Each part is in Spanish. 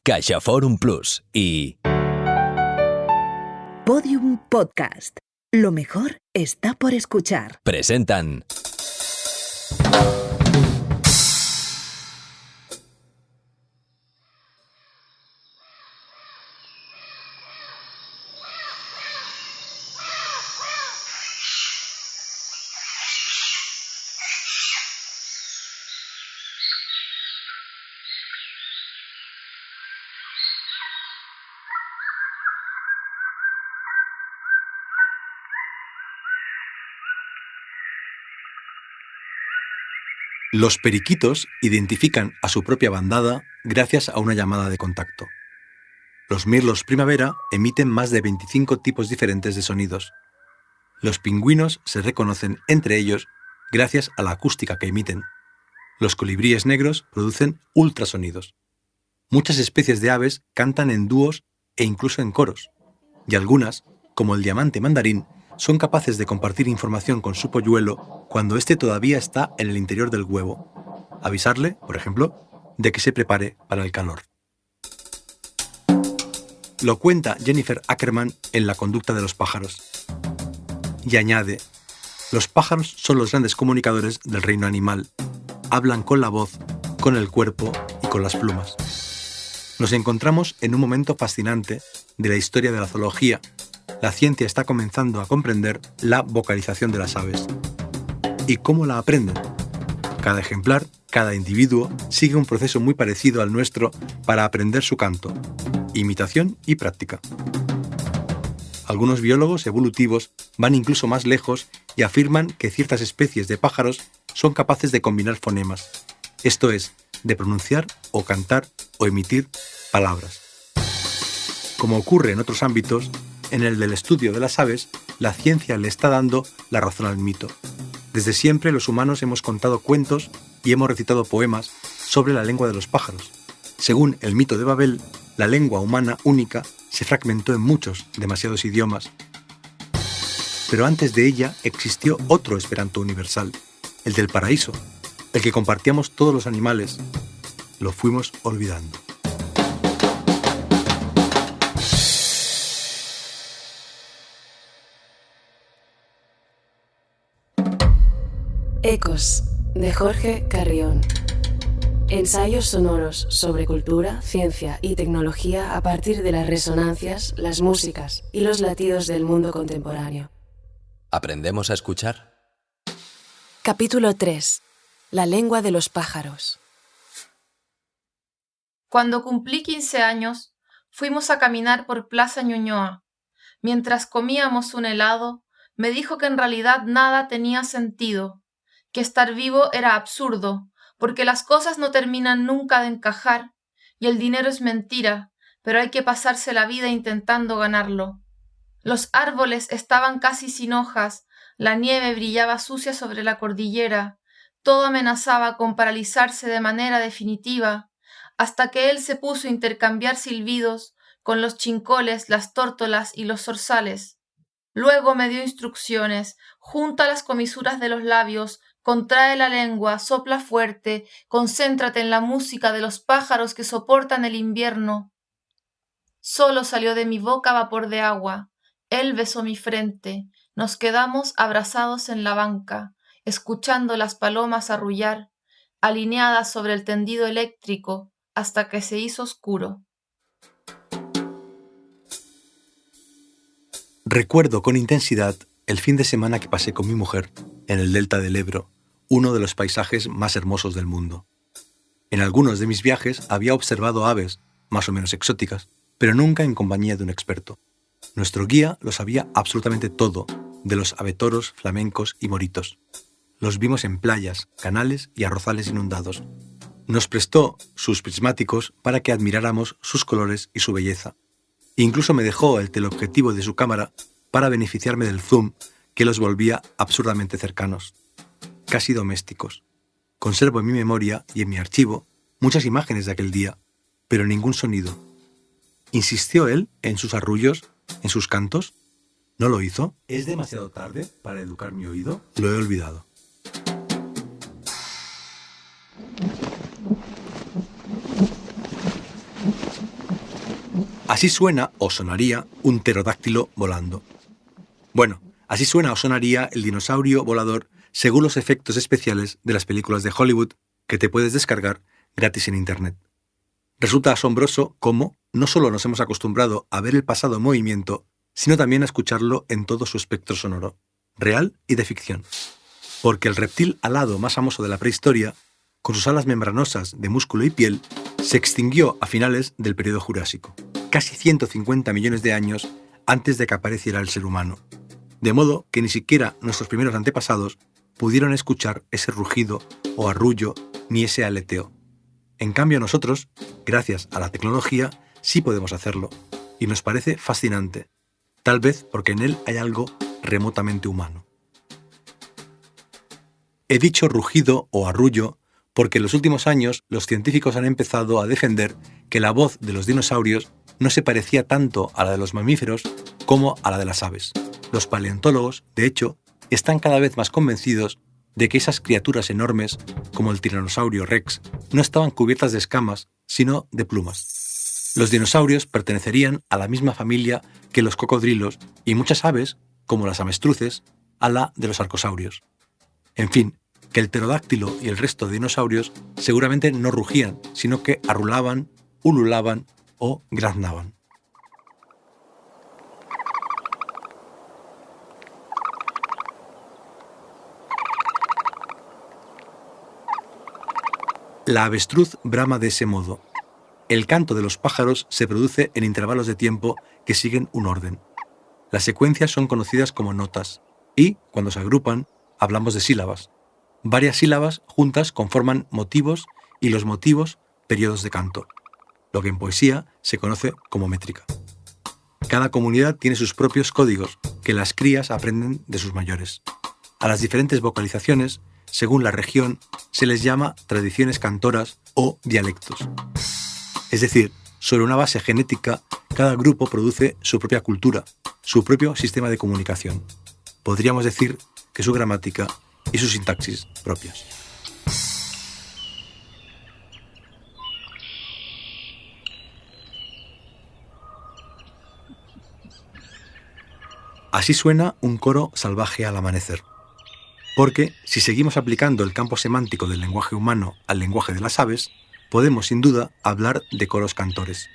CaixaForum Plus y Podium Podcast. Lo mejor está por escuchar. presentan Los periquitos identifican a su propia bandada gracias a una llamada de contacto. Los mirlos primavera emiten más de 25 tipos diferentes de sonidos. Los pingüinos se reconocen entre ellos gracias a la acústica que emiten. Los colibríes negros producen ultrasonidos. Muchas especies de aves cantan en dúos e incluso en coros. Y algunas, como el diamante mandarín, son capaces de compartir información con su polluelo cuando éste todavía está en el interior del huevo. Avisarle, por ejemplo, de que se prepare para el calor. Lo cuenta Jennifer Ackerman en La conducta de los pájaros. Y añade, los pájaros son los grandes comunicadores del reino animal. Hablan con la voz, con el cuerpo y con las plumas. Nos encontramos en un momento fascinante de la historia de la zoología. La ciencia está comenzando a comprender la vocalización de las aves. ¿Y cómo la aprenden? Cada ejemplar, cada individuo, sigue un proceso muy parecido al nuestro para aprender su canto, imitación y práctica. Algunos biólogos evolutivos van incluso más lejos y afirman que ciertas especies de pájaros son capaces de combinar fonemas, esto es, de pronunciar o cantar o emitir palabras. Como ocurre en otros ámbitos, en el del estudio de las aves, la ciencia le está dando la razón al mito. Desde siempre los humanos hemos contado cuentos y hemos recitado poemas sobre la lengua de los pájaros. Según el mito de Babel, la lengua humana única se fragmentó en muchos, demasiados idiomas. Pero antes de ella existió otro esperanto universal, el del paraíso, el que compartíamos todos los animales. Lo fuimos olvidando. Ecos, de Jorge Carrión. Ensayos sonoros sobre cultura, ciencia y tecnología a partir de las resonancias, las músicas y los latidos del mundo contemporáneo. ¿Aprendemos a escuchar? Capítulo 3. La lengua de los pájaros. Cuando cumplí 15 años, fuimos a caminar por Plaza Ñuñoa. Mientras comíamos un helado, me dijo que en realidad nada tenía sentido, que estar vivo era absurdo, porque las cosas no terminan nunca de encajar, y el dinero es mentira, pero hay que pasarse la vida intentando ganarlo. Los árboles estaban casi sin hojas, la nieve brillaba sucia sobre la cordillera, todo amenazaba con paralizarse de manera definitiva, hasta que él se puso a intercambiar silbidos con los chincoles, las tórtolas y los zorzales. Luego me dio instrucciones: junta las comisuras de los labios, contrae la lengua, sopla fuerte, concéntrate en la música de los pájaros que soportan el invierno. Solo salió de mi boca vapor de agua. Él besó mi frente. Nos quedamos abrazados en la banca, escuchando las palomas arrullar, alineadas sobre el tendido eléctrico, hasta que se hizo oscuro. Recuerdo con intensidad el fin de semana que pasé con mi mujer en el delta del Ebro, uno de los paisajes más hermosos del mundo. En algunos de mis viajes había observado aves, más o menos exóticas, pero nunca en compañía de un experto. Nuestro guía lo sabía absolutamente todo de los abetoros, flamencos y moritos. Los vimos en playas, canales y arrozales inundados. Nos prestó sus prismáticos para que admiráramos sus colores y su belleza. Incluso me dejó el teleobjetivo de su cámara para beneficiarme del zoom que los volvía absurdamente cercanos, casi domésticos. Conservo en mi memoria y en mi archivo muchas imágenes de aquel día, pero ningún sonido. ¿Insistió él en sus arrullos, en sus cantos? ¿No lo hizo? ¿Es demasiado tarde para educar mi oído? Lo he olvidado. Así suena o sonaría un pterodáctilo volando. Bueno, así suena o sonaría el dinosaurio volador según los efectos especiales de las películas de Hollywood que te puedes descargar gratis en Internet. Resulta asombroso cómo no solo nos hemos acostumbrado a ver el pasado en movimiento, sino también a escucharlo en todo su espectro sonoro, real y de ficción. Porque el reptil alado más famoso de la prehistoria, con sus alas membranosas de músculo y piel, se extinguió a finales del período Jurásico, casi 150 millones de años antes de que apareciera el ser humano. De modo que ni siquiera nuestros primeros antepasados pudieron escuchar ese rugido o arrullo ni ese aleteo. En cambio nosotros, gracias a la tecnología, sí podemos hacerlo, y nos parece fascinante, tal vez porque en él hay algo remotamente humano. He dicho rugido o arrullo porque en los últimos años los científicos han empezado a defender que la voz de los dinosaurios no se parecía tanto a la de los mamíferos como a la de las aves. Los paleontólogos, de hecho, están cada vez más convencidos de que esas criaturas enormes, como el tiranosaurio Rex, no estaban cubiertas de escamas, sino de plumas. Los dinosaurios pertenecerían a la misma familia que los cocodrilos y muchas aves, como las avestruces, a la de los arcosaurios. En fin, que el pterodáctilo y el resto de dinosaurios seguramente no rugían, sino que arrulaban, ululaban o graznaban. La avestruz brama de ese modo. El canto de los pájaros se produce en intervalos de tiempo que siguen un orden. Las secuencias son conocidas como notas y, cuando se agrupan, hablamos de sílabas. Varias sílabas juntas conforman motivos y los motivos periodos de canto, lo que en poesía se conoce como métrica. Cada comunidad tiene sus propios códigos que las crías aprenden de sus mayores. A las diferentes vocalizaciones, según la región, se les llama tradiciones cantoras o dialectos. Es decir, sobre una base genética, cada grupo produce su propia cultura, su propio sistema de comunicación. Podríamos decir que su gramática y su sintaxis propias. Así suena un coro salvaje al amanecer. Porque, si seguimos aplicando el campo semántico del lenguaje humano al lenguaje de las aves, podemos sin duda hablar de coros cantores.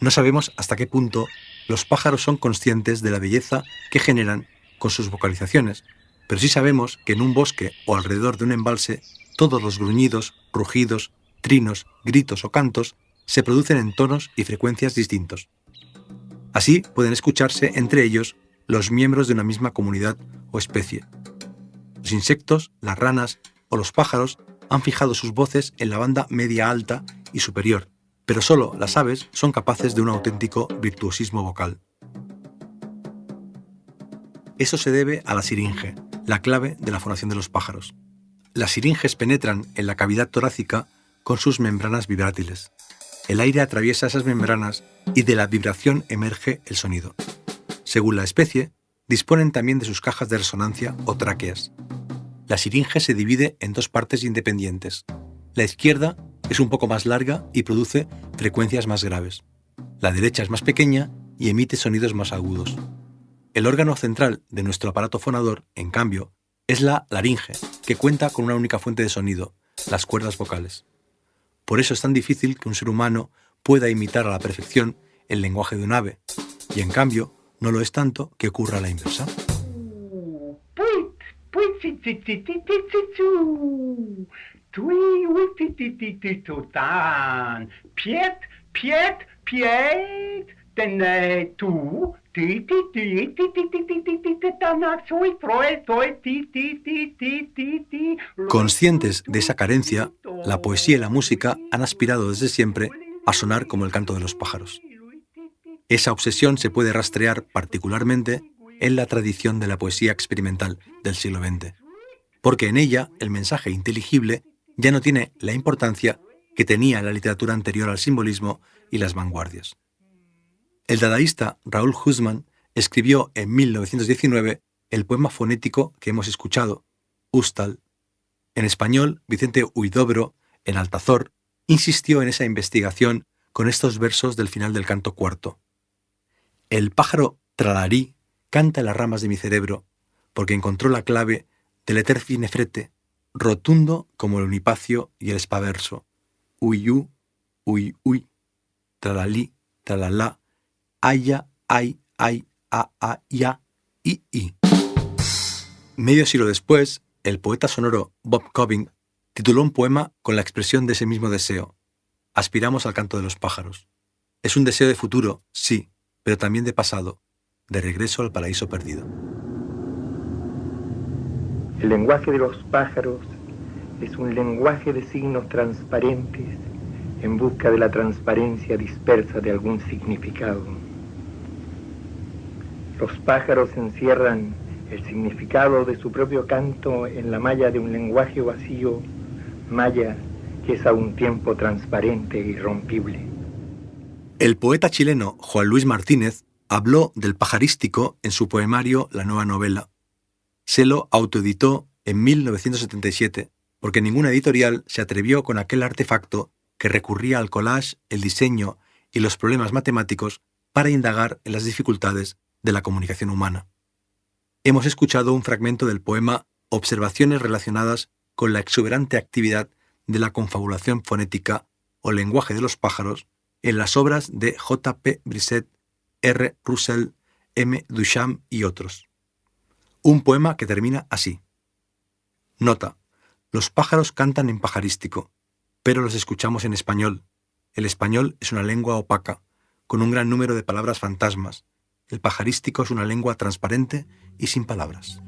No sabemos hasta qué punto los pájaros son conscientes de la belleza que generan con sus vocalizaciones, pero sí sabemos que en un bosque o alrededor de un embalse, todos los gruñidos, rugidos, trinos, gritos o cantos se producen en tonos y frecuencias distintos. Así pueden escucharse entre ellos los miembros de una misma comunidad o especie. Los insectos, las ranas o los pájaros han fijado sus voces en la banda media-alta y superior, pero solo las aves son capaces de un auténtico virtuosismo vocal. Eso se debe a la siringe, la clave de la fonación de los pájaros. Las siringes penetran en la cavidad torácica con sus membranas vibrátiles. El aire atraviesa esas membranas y de la vibración emerge el sonido. Según la especie, disponen también de sus cajas de resonancia o tráqueas. La siringe se divide en dos partes independientes. La izquierda es un poco más larga y produce frecuencias más graves. La derecha es más pequeña y emite sonidos más agudos. El órgano central de nuestro aparato fonador, en cambio, es la laringe, que cuenta con una única fuente de sonido, las cuerdas vocales. Por eso es tan difícil que un ser humano pueda imitar a la perfección el lenguaje de un ave, y en cambio no lo es tanto que ocurra a la inversa. Conscientes de esa carencia, la poesía y la música han aspirado desde siempre a sonar como el canto de los pájaros. Esa obsesión se puede rastrear particularmente en la tradición de la poesía experimental del siglo XX, porque en ella el mensaje inteligible ya no tiene la importancia que tenía la literatura anterior al simbolismo y las vanguardias. El dadaísta Raúl Guzmán escribió en 1919 el poema fonético que hemos escuchado, Ústal. En español, Vicente Huidobro, en Altazor, insistió en esa investigación con estos versos del final del canto cuarto. El pájaro tralarí canta en las ramas de mi cerebro porque encontró la clave del eter finefrete, rotundo como el unipacio y el espaverso. Uyú, uy, uy, tralalí, tralalá, aya, ay, a, ya, i. Medio siglo después, el poeta sonoro Bob Cobbing tituló un poema con la expresión de ese mismo deseo. Aspiramos al canto de los pájaros. Es un deseo de futuro, sí, pero también de pasado, de regreso al paraíso perdido. El lenguaje de los pájaros es un lenguaje de signos transparentes en busca de la transparencia dispersa de algún significado. Los pájaros encierran el significado de su propio canto en la malla de un lenguaje vacío, malla que es a un tiempo transparente e irrompible. El poeta chileno Juan Luis Martínez habló del pajarístico en su poemario La Nueva Novela. Se lo autoeditó en 1977 porque ninguna editorial se atrevió con aquel artefacto que recurría al collage, el diseño y los problemas matemáticos para indagar en las dificultades de la comunicación humana. Hemos escuchado un fragmento del poema Observaciones relacionadas con la exuberante actividad de la confabulación fonética o lenguaje de los pájaros en las obras de J. P. Brisset, R. Russell, M. Duchamp y otros. Un poema que termina así. Nota: los pájaros cantan en pajarístico, pero los escuchamos en español. El español es una lengua opaca, con un gran número de palabras fantasmas. El pajarístico es una lengua transparente y sin palabras.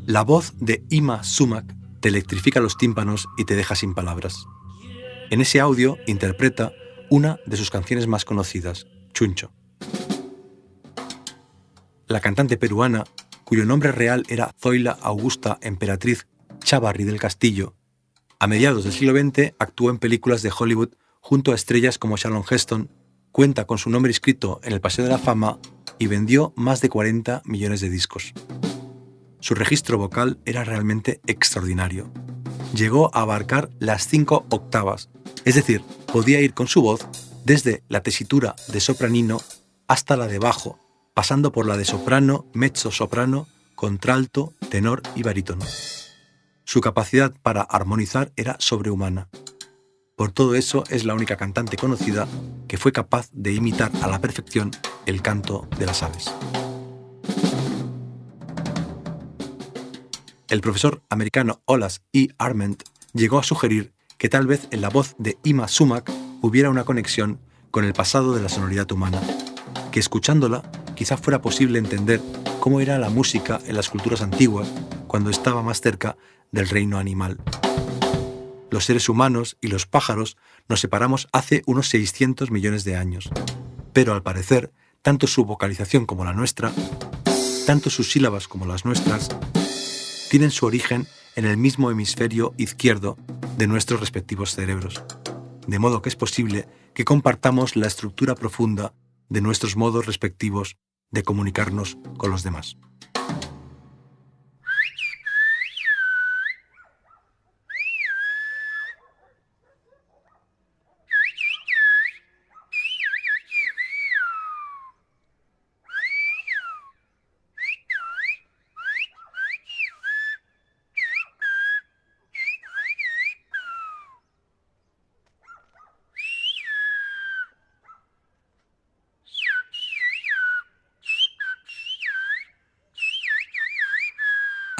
La voz de Ima Sumac te electrifica los tímpanos y te deja sin palabras. En ese audio interpreta una de sus canciones más conocidas, Chuncho. La cantante peruana, cuyo nombre real era Zoila Augusta Emperatriz Chávarri del Castillo, a mediados del siglo XX actuó en películas de Hollywood junto a estrellas como Charlton Heston, cuenta con su nombre inscrito en el Paseo de la Fama y vendió más de 40 millones de discos. Su registro vocal era realmente extraordinario. Llegó a abarcar las 5 octavas, es decir, podía ir con su voz desde la tesitura de sopranino hasta la de bajo, pasando por la de soprano, mezzo-soprano, contralto, tenor y barítono. Su capacidad para armonizar era sobrehumana. Por todo eso es la única cantante conocida que fue capaz de imitar a la perfección el canto de las aves. El profesor americano Olaus E. Arment llegó a sugerir que tal vez en la voz de Ima Sumac hubiera una conexión con el pasado de la sonoridad humana, que escuchándola quizá fuera posible entender cómo era la música en las culturas antiguas cuando estaba más cerca del reino animal. Los seres humanos y los pájaros nos separamos hace unos 600 millones de años, pero al parecer, tanto su vocalización como la nuestra, tanto sus sílabas como las nuestras, tienen su origen en el mismo hemisferio izquierdo de nuestros respectivos cerebros, de modo que es posible que compartamos la estructura profunda de nuestros modos respectivos de comunicarnos con los demás.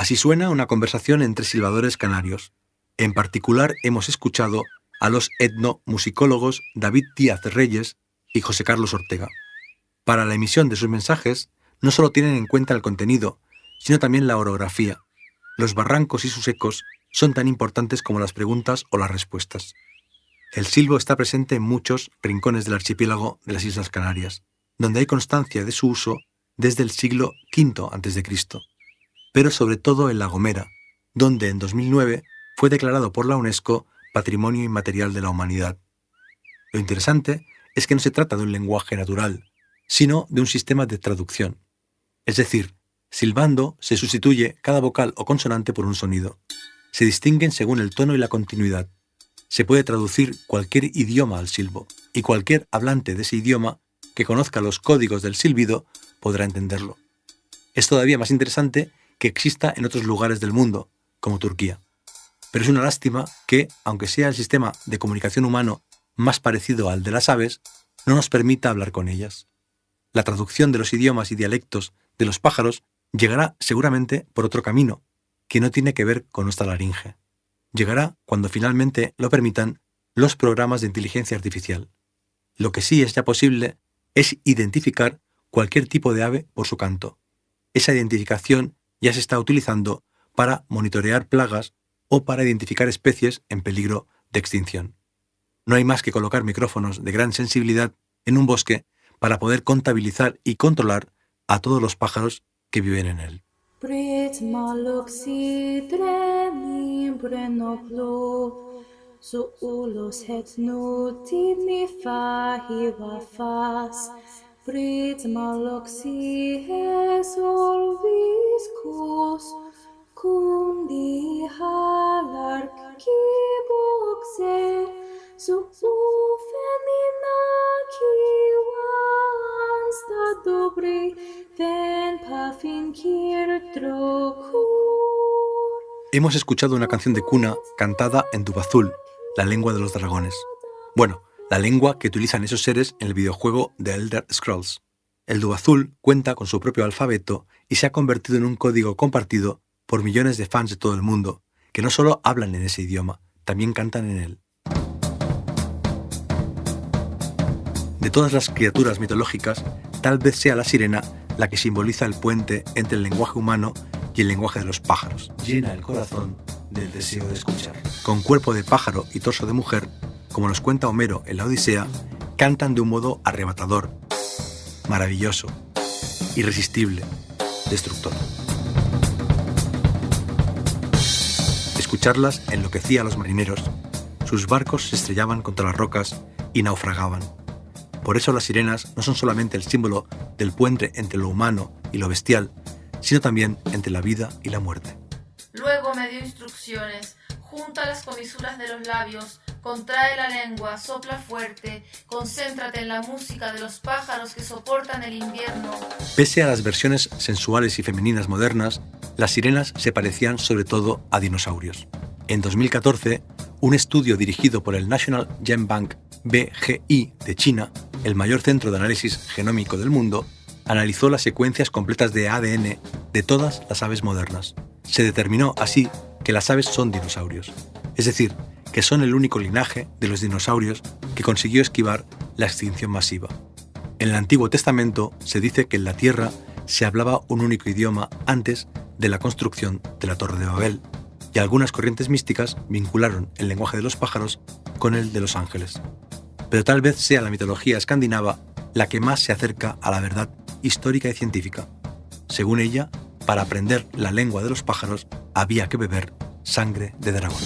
Así suena una conversación entre silbadores canarios. En particular hemos escuchado a los etnomusicólogos David Díaz Reyes y José Carlos Ortega. Para la emisión de sus mensajes, no solo tienen en cuenta el contenido, sino también la orografía. Los barrancos y sus ecos son tan importantes como las preguntas o las respuestas. El silbo está presente en muchos rincones del archipiélago de las Islas Canarias, donde hay constancia de su uso desde el siglo V a.C., pero sobre todo en La Gomera, donde en 2009 fue declarado por la UNESCO Patrimonio Inmaterial de la Humanidad. Lo interesante es que no se trata de un lenguaje natural, sino de un sistema de traducción. Es decir, silbando se sustituye cada vocal o consonante por un sonido. Se distinguen según el tono y la continuidad. Se puede traducir cualquier idioma al silbo, y cualquier hablante de ese idioma que conozca los códigos del silbido podrá entenderlo. Es todavía más interesante que exista en otros lugares del mundo, como Turquía. Pero es una lástima que, aunque sea el sistema de comunicación humano más parecido al de las aves, no nos permita hablar con ellas. La traducción de los idiomas y dialectos de los pájaros llegará seguramente por otro camino, que no tiene que ver con nuestra laringe. Llegará cuando finalmente lo permitan los programas de inteligencia artificial. Lo que sí es ya posible es identificar cualquier tipo de ave por su canto. Esa identificación ya se está utilizando para monitorear plagas o para identificar especies en peligro de extinción. No hay más que colocar micrófonos de gran sensibilidad en un bosque para poder contabilizar y controlar a todos los pájaros que viven en él. Hemos escuchado una canción de cuna cantada en Dubazul, la lengua de los dragones. Bueno, la lengua que utilizan esos seres en el videojuego The Elder Scrolls. El Dubazul cuenta con su propio alfabeto y se ha convertido en un código compartido por millones de fans de todo el mundo, que no solo hablan en ese idioma, también cantan en él. De todas las criaturas mitológicas, tal vez sea la sirena la que simboliza el puente entre el lenguaje humano y el lenguaje de los pájaros. Llena el corazón del deseo de escuchar. Con cuerpo de pájaro y torso de mujer, como nos cuenta Homero en la Odisea, cantan de un modo arrebatador, maravilloso, irresistible, destructor. Escucharlas enloquecía a los marineros. Sus barcos se estrellaban contra las rocas y naufragaban. Por eso las sirenas no son solamente el símbolo del puente entre lo humano y lo bestial, sino también entre la vida y la muerte. Luego me dio instrucciones. Junta las comisuras de los labios, contrae la lengua, sopla fuerte, concéntrate en la música de los pájaros que soportan el invierno. Pese a las versiones sensuales y femeninas modernas, las sirenas se parecían sobre todo a dinosaurios. En 2014, un estudio dirigido por el National Gen Bank BGI de China, el mayor centro de análisis genómico del mundo, analizó las secuencias completas de ADN de todas las aves modernas. Se determinó así que las aves son dinosaurios, es decir, que son el único linaje de los dinosaurios que consiguió esquivar la extinción masiva. En el Antiguo Testamento se dice que en la Tierra se hablaba un único idioma antes de la construcción de la Torre de Babel, y algunas corrientes místicas vincularon el lenguaje de los pájaros con el de los ángeles. Pero tal vez sea la mitología escandinava la que más se acerca a la verdad histórica y científica. Según ella, para aprender la lengua de los pájaros había que beber sangre de dragón.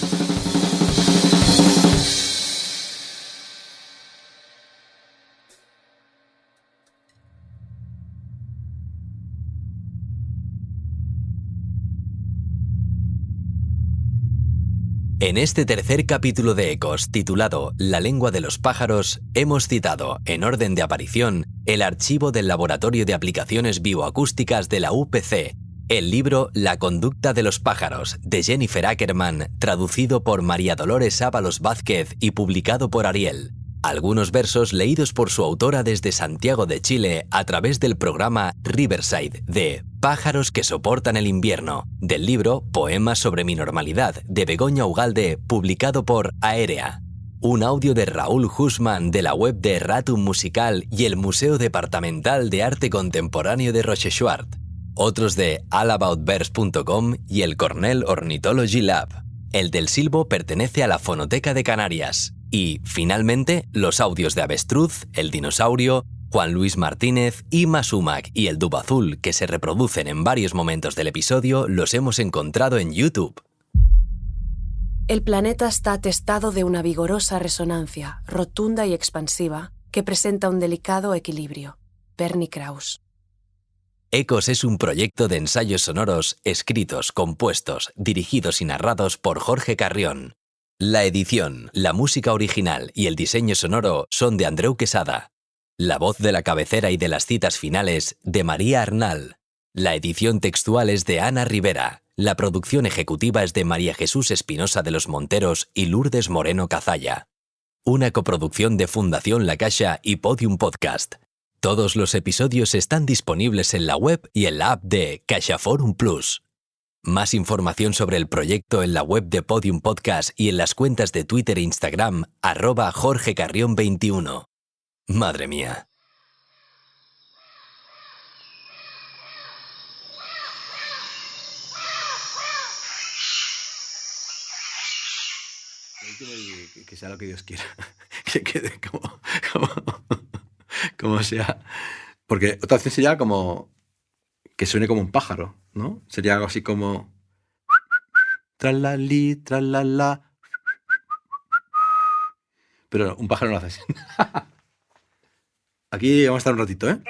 En este tercer capítulo de Ecos, titulado La lengua de los pájaros, hemos citado, en orden de aparición, el archivo del Laboratorio de Aplicaciones Bioacústicas de la UPC, el libro La conducta de los pájaros, de Jennifer Ackerman, traducido por María Dolores Ábalos Vázquez y publicado por Ariel, Algunos versos leídos por su autora desde Santiago de Chile a través del programa Riverside de Pájaros que soportan el invierno, del libro Poemas sobre mi normalidad de Begoña Ugalde, publicado por Aérea. Un audio de Raúl Husman de la web de Ratum Musical y el Museo Departamental de Arte Contemporáneo de Rochechouart. Otros de allaboutverse.com y el Cornell Ornithology Lab. El del silbo pertenece a la Fonoteca de Canarias. Y, finalmente, los audios de Avestruz, el dinosaurio, Juan Luis Martínez, Ima Sumac y el Dub Azul, que se reproducen en varios momentos del episodio, los hemos encontrado en YouTube. El planeta está atestado de una vigorosa resonancia, rotunda y expansiva, que presenta un delicado equilibrio. Bernie Krause. Ecos es un proyecto de ensayos sonoros escritos, compuestos, dirigidos y narrados por Jorge Carrión. La edición, la música original y el diseño sonoro son de Andreu Quesada. La voz de la cabecera y de las citas finales de María Arnal. La edición textual es de Ana Rivera. La producción ejecutiva es de María Jesús Espinosa de los Monteros y Lourdes Moreno Cazalla. Una coproducción de Fundación La Caixa y Podium Podcast. Todos los episodios están disponibles en la web y en la app de CaixaForum Plus. Más información sobre el proyecto en la web de Podium Podcast y en las cuentas de Twitter e Instagram @JorgeCarrión21. Madre mía. Que sea lo que Dios quiera. Que quede como sea. Porque otra opción sería como que suene como un pájaro, ¿no? Sería algo así como tralali, tralala. Pero un pájaro no lo hace así. Aquí vamos a estar un ratito, ¿eh?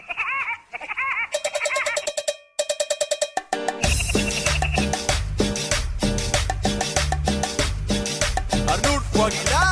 Arnulfo Aguilar.